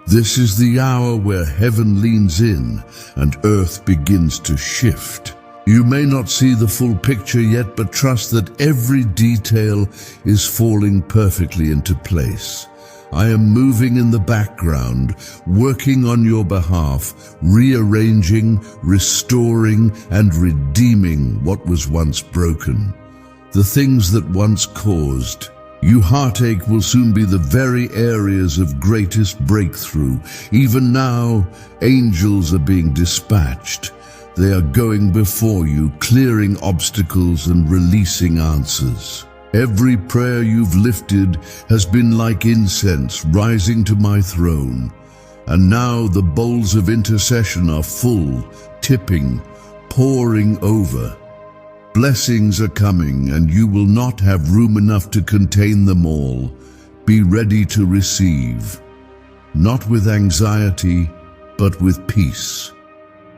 This is the hour where heaven leans in and earth begins to shift. You may not see the full picture yet, but trust that every detail is falling perfectly into place. I am moving in the background, working on your behalf, rearranging, restoring, and redeeming what was once broken. The things that once caused you heartache will soon be the very areas of greatest breakthrough. Even now, angels are being dispatched. They are going before you, clearing obstacles and releasing answers. Every prayer you've lifted has been like incense rising to my throne. And now the bowls of intercession are full, tipping, pouring over. Blessings are coming, and you will not have room enough to contain them all. Be ready to receive, not with anxiety, but with peace.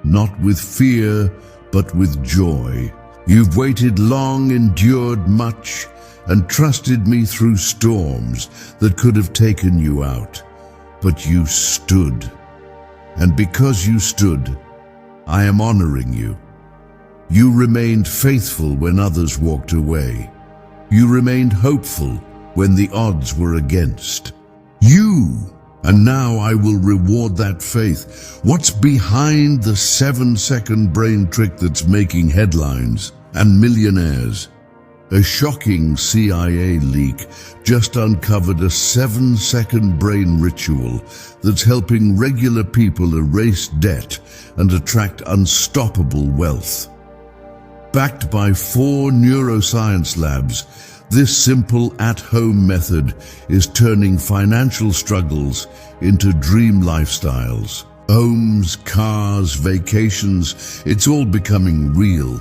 Not with fear, but with joy. You've waited long, endured much, and trusted me through storms that could have taken you out. But you stood. And because you stood, I am honoring you. You remained faithful when others walked away. You remained hopeful when the odds were against you. And now I will reward that faith. What's behind the 7-second brain trick that's making headlines and millionaires? A shocking CIA leak just uncovered a 7-second brain ritual that's helping regular people erase debt and attract unstoppable wealth. Backed by 4 neuroscience labs, this simple at-home method is turning financial struggles into dream lifestyles. Homes, cars, vacations, it's all becoming real.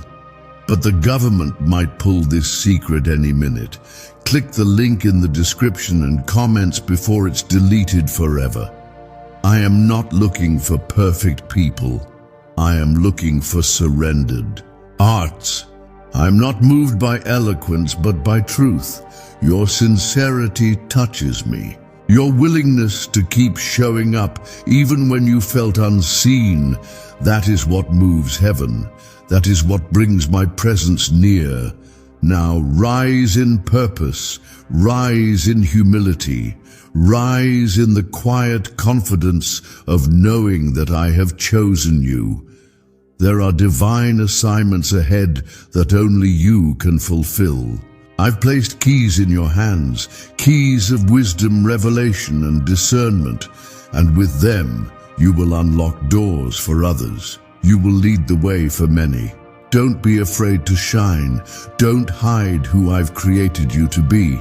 But the government might pull this secret any minute. Click the link in the description and comments before it's deleted forever. I am not looking for perfect people. I am looking for surrendered hearts. I'm not moved by eloquence, but by truth. Your sincerity touches me. Your willingness to keep showing up, even when you felt unseen, that is what moves heaven. That is what brings my presence near. Now rise in purpose, rise in humility, rise in the quiet confidence of knowing that I have chosen you. There are divine assignments ahead that only you can fulfill. I've placed keys in your hands, keys of wisdom, revelation, and discernment, and with them you will unlock doors for others. You will lead the way for many. Don't be afraid to shine. Don't hide who I've created you to be.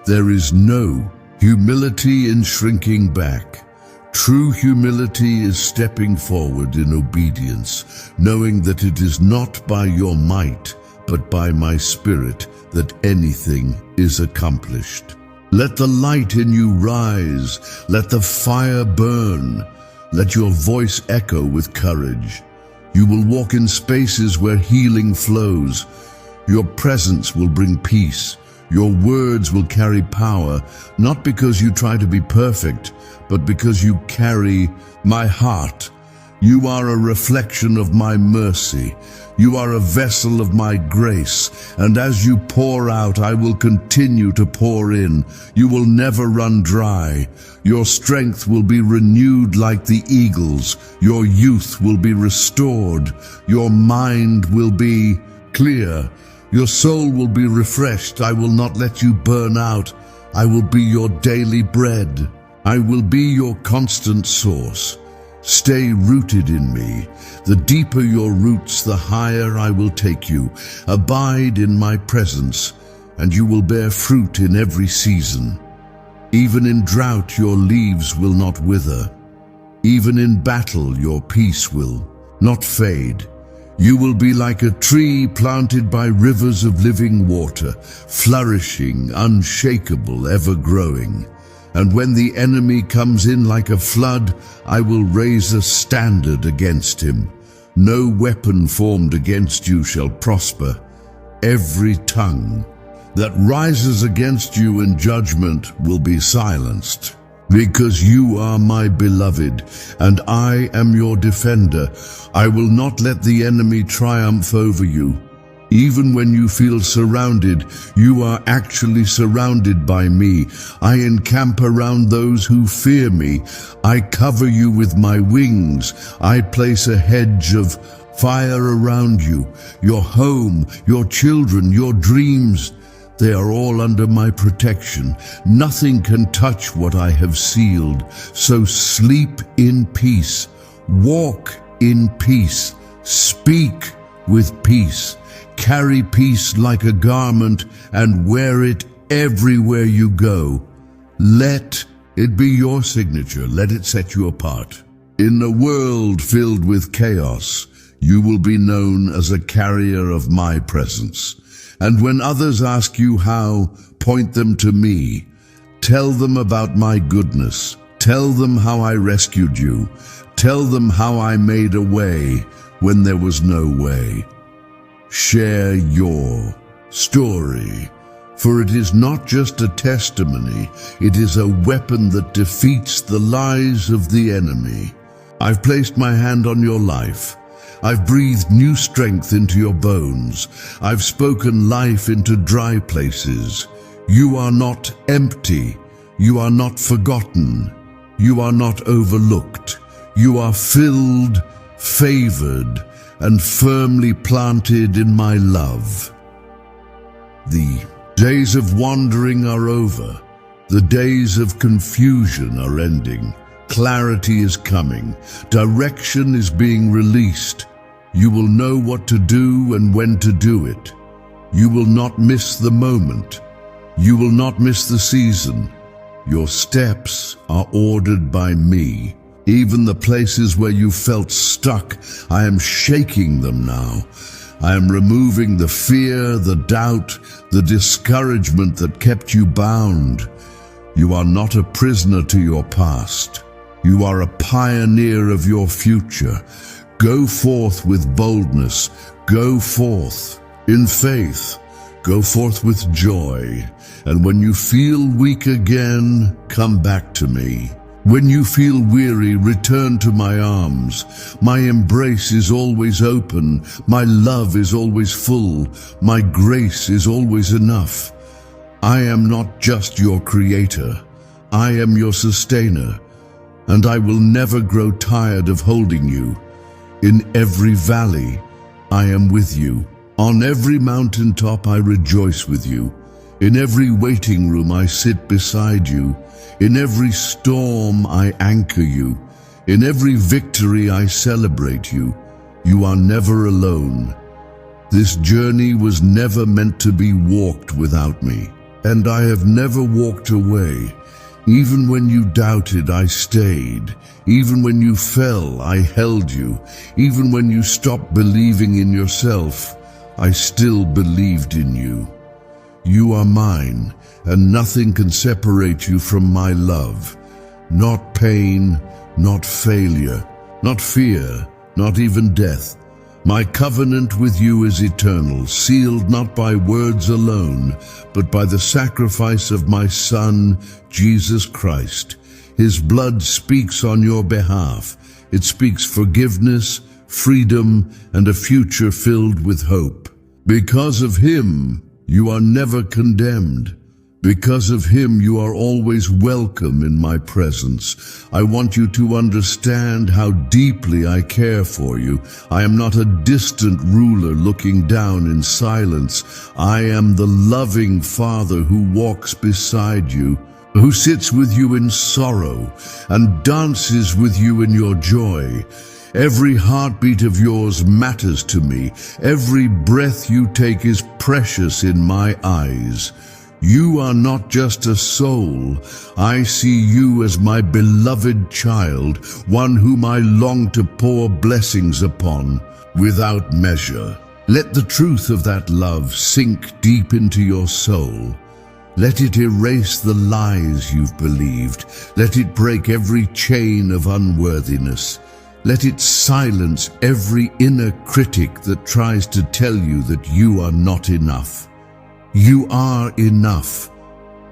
There is no humility in shrinking back. True humility is stepping forward in obedience, knowing that it is not by your might, but by my spirit that anything is accomplished. Let the light in you rise. Let the fire burn. Let your voice echo with courage. You will walk in spaces where healing flows. Your presence will bring peace. Your words will carry power, not because you try to be perfect, but because you carry my heart. You are a reflection of my mercy. You are a vessel of my grace, and as you pour out, I will continue to pour in. You will never run dry. Your strength will be renewed like the eagles. Your youth will be restored. Your mind will be clear. Your soul will be refreshed. I will not let you burn out. I will be your daily bread. I will be your constant source. Stay rooted in me. The deeper your roots, the higher I will take you. Abide in my presence, and you will bear fruit in every season. Even in drought, your leaves will not wither. Even in battle, your peace will not fade. You will be like a tree planted by rivers of living water, flourishing, unshakable, ever-growing. And when the enemy comes in like a flood, I will raise a standard against him. No weapon formed against you shall prosper. Every tongue that rises against you in judgment will be silenced. Because you are my beloved, and I am your defender, I will not let the enemy triumph over you. Even when you feel surrounded, you are actually surrounded by me. I encamp around those who fear me. I cover you with my wings. I place a hedge of fire around you, your home, your children, your dreams. They are all under my protection. Nothing can touch what I have sealed. So sleep in peace, walk in peace, speak with peace. Carry peace like a garment and wear it everywhere you go. Let it be your signature. Let it set you apart. In a world filled with chaos, you will be known as a carrier of my presence. And when others ask you how, point them to me. Tell them about my goodness. Tell them how I rescued you. Tell them how I made a way when there was no way. Share your story, for it is not just a testimony, it is a weapon that defeats the lies of the enemy. I've placed my hand on your life. I've breathed new strength into your bones. I've spoken life into dry places. You are not empty. You are not forgotten. You are not overlooked. You are filled, favored, and firmly planted in my love. The days of wandering are over. The days of confusion are ending. Clarity is coming. Direction is being released. You will know what to do and when to do it. You will not miss the moment. You will not miss the season. Your steps are ordered by me. Even the places where you felt stuck, I am shaking them now. I am removing the fear, the doubt, the discouragement that kept you bound. You are not a prisoner to your past. You are a pioneer of your future. Go forth with boldness. Go forth in faith. Go forth with joy. And when you feel weak again, come back to me. When you feel weary, return to my arms. My embrace is always open. My love is always full. My grace is always enough. I am not just your creator. I am your sustainer. And I will never grow tired of holding you. In every valley, I am with you. On every mountaintop, I rejoice with you. In every waiting room, I sit beside you. In every storm, I anchor you. In every victory, I celebrate you. You are never alone. This journey was never meant to be walked without me. And I have never walked away. Even when you doubted, I stayed. Even when you fell, I held you. Even when you stopped believing in yourself, I still believed in you. You are mine, and nothing can separate you from my love. Not pain, not failure, not fear, not even death. My covenant with you is eternal, sealed not by words alone, but by the sacrifice of my Son, Jesus Christ. His blood speaks on your behalf. It speaks forgiveness, freedom, and a future filled with hope. Because of him, you are never condemned. Because of him, you are always welcome in my presence. I want you to understand how deeply I care for you. I am not a distant ruler looking down in silence. I am the loving Father who walks beside you, who sits with you in sorrow and dances with you in your joy. Every heartbeat of yours matters to me. Every breath you take is precious in my eyes. You are not just a soul. I see you as my beloved child, one whom I long to pour blessings upon without measure. Let the truth of that love sink deep into your soul. Let it erase the lies you've believed. Let it break every chain of unworthiness. Let it silence every inner critic that tries to tell you that you are not enough. You are enough,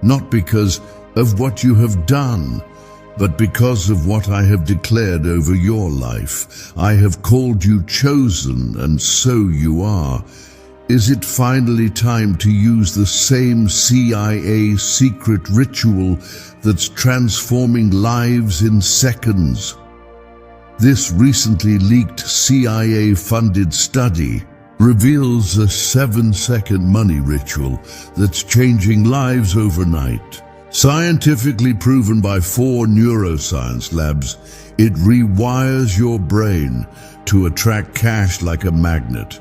not because of what you have done, but because of what I have declared over your life. I have called you chosen, and so you are. Is it finally time to use the same CIA secret ritual that's transforming lives in seconds? This recently leaked CIA-funded study reveals a 7-second money ritual that's changing lives overnight. Scientifically proven by 4 neuroscience labs, it rewires your brain to attract cash like a magnet.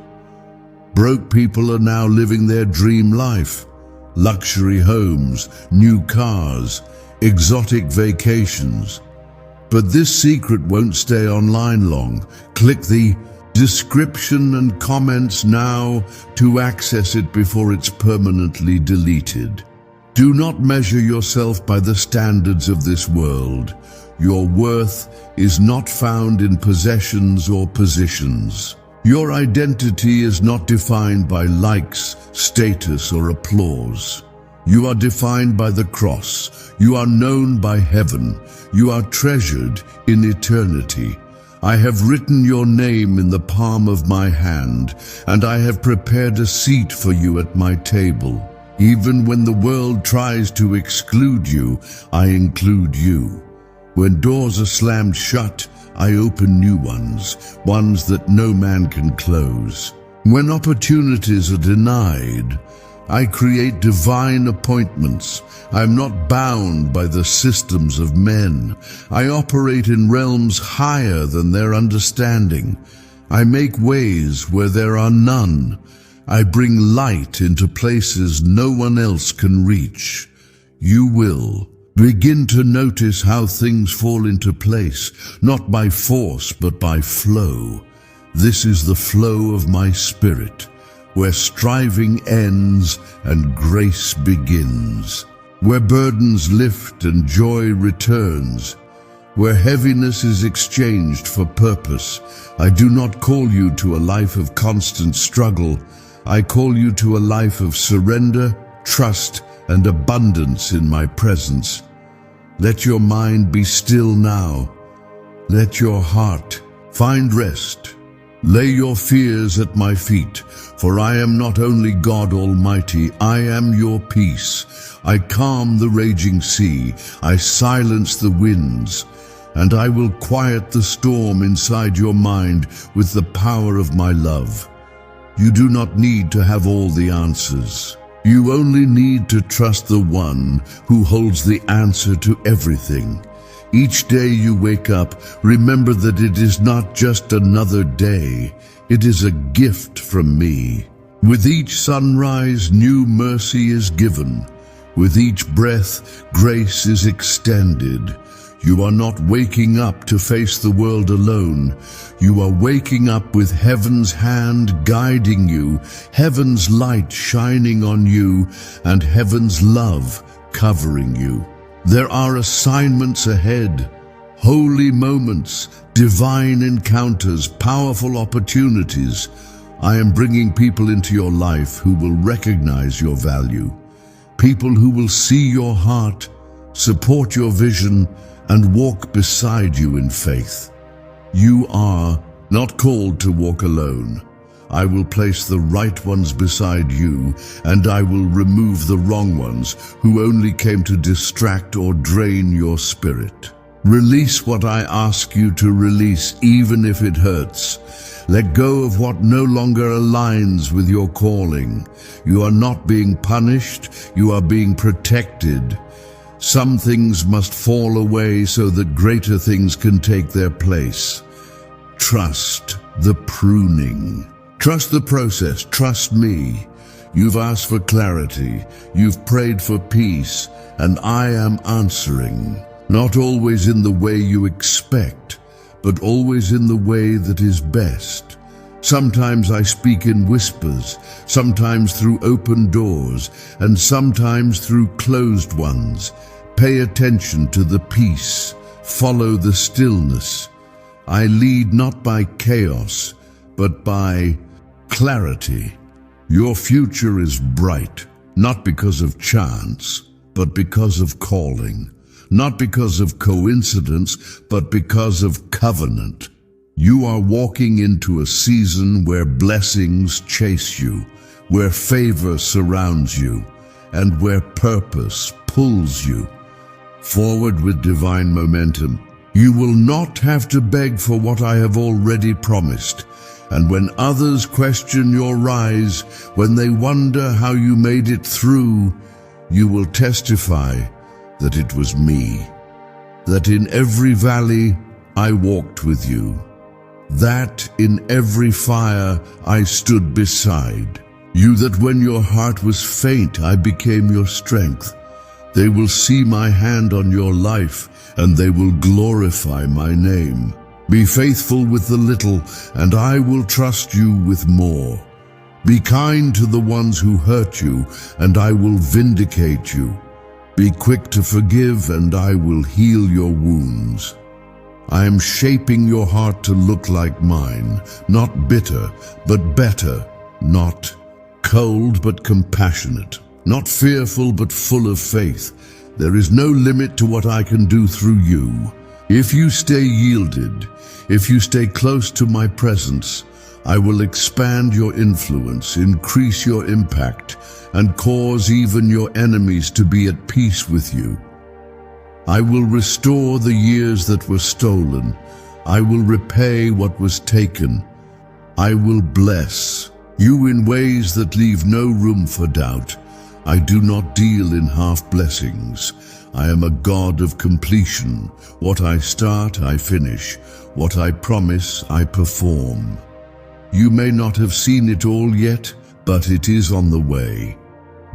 Broke people are now living their dream life. Luxury homes, new cars, exotic vacations. But this secret won't stay online long. Click the description and comments now to access it before it's permanently deleted. Do not measure yourself by the standards of this world. Your worth is not found in possessions or positions. Your identity is not defined by likes, status, or applause. You are defined by the cross. You are known by heaven. You are treasured in eternity. I have written your name in the palm of my hand, and I have prepared a seat for you at my table. Even when the world tries to exclude you, I include you. When doors are slammed shut, I open new ones, ones that no man can close. When opportunities are denied, I create divine appointments. I am not bound by the systems of men. I operate in realms higher than their understanding. I make ways where there are none. I bring light into places no one else can reach. You will begin to notice how things fall into place, not by force but by flow. This is the flow of my spirit, where striving ends and grace begins, where burdens lift and joy returns, where heaviness is exchanged for purpose. I do not call you to a life of constant struggle. I call you to a life of surrender, trust, and abundance in my presence. Let your mind be still now. Let your heart find rest. Lay your fears at my feet, for I am not only God Almighty, I am your peace. I calm the raging sea, I silence the winds, and I will quiet the storm inside your mind with the power of my love. You do not need to have all the answers. You only need to trust the one who holds the answer to everything. Each day you wake up, remember that it is not just another day. It is a gift from me. With each sunrise, new mercy is given. With each breath, grace is extended. You are not waking up to face the world alone. You are waking up with heaven's hand guiding you, heaven's light shining on you, and heaven's love covering you. There are assignments ahead, holy moments, divine encounters, powerful opportunities. I am bringing people into your life who will recognize your value, people who will see your heart, support your vision, and walk beside you in faith. You are not called to walk alone. I will place the right ones beside you, and I will remove the wrong ones who only came to distract or drain your spirit. Release what I ask you to release, even if it hurts. Let go of what no longer aligns with your calling. You are not being punished, you are being protected. Some things must fall away so that greater things can take their place. Trust the pruning. Trust the process. Trust me. You've asked for clarity. You've prayed for peace, and I am answering. Not always in the way you expect, but always in the way that is best. Sometimes I speak in whispers, sometimes through open doors, and sometimes through closed ones. Pay attention to the peace. Follow the stillness. I lead not by chaos, but by clarity. Your future is bright, not because of chance, but because of calling. Not because of coincidence, but because of covenant. You are walking into a season where blessings chase you, where favor surrounds you, and where purpose pulls you forward with divine momentum. You will not have to beg for what I have already promised. And when others question your rise, when they wonder how you made it through, you will testify that it was me, that in every valley I walked with you, that in every fire I stood beside you, that when your heart was faint I became your strength. They will see my hand on your life, and they will glorify my name. Be faithful with the little, and I will trust you with more. Be kind to the ones who hurt you, and I will vindicate you. Be quick to forgive, and I will heal your wounds. I am shaping your heart to look like mine, not bitter, but better, not cold, but compassionate, not fearful, but full of faith. There is no limit to what I can do through you. If you stay yielded, if you stay close to my presence, I will expand your influence, increase your impact, and cause even your enemies to be at peace with you. I will restore the years that were stolen. I will repay what was taken. I will bless you in ways that leave no room for doubt. I do not deal in half blessings. I am a God of completion. What I start, I finish. What I promise, I perform. You may not have seen it all yet, but it is on the way.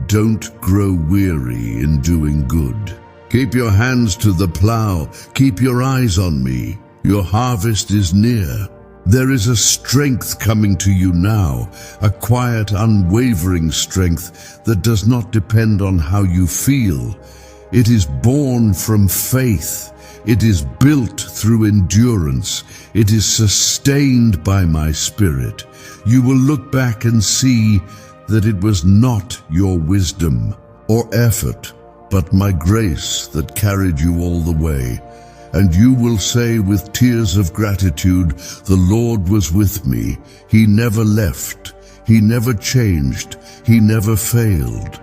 Don't grow weary in doing good. Keep your hands to the plow. Keep your eyes on me. Your harvest is near. There is a strength coming to you now, a quiet, unwavering strength that does not depend on how you feel. It is born from faith. It is built through endurance. It is sustained by my Spirit. You will look back and see that it was not your wisdom or effort, but my grace that carried you all the way. And you will say with tears of gratitude, the Lord was with me. He never left. He never changed. He never failed.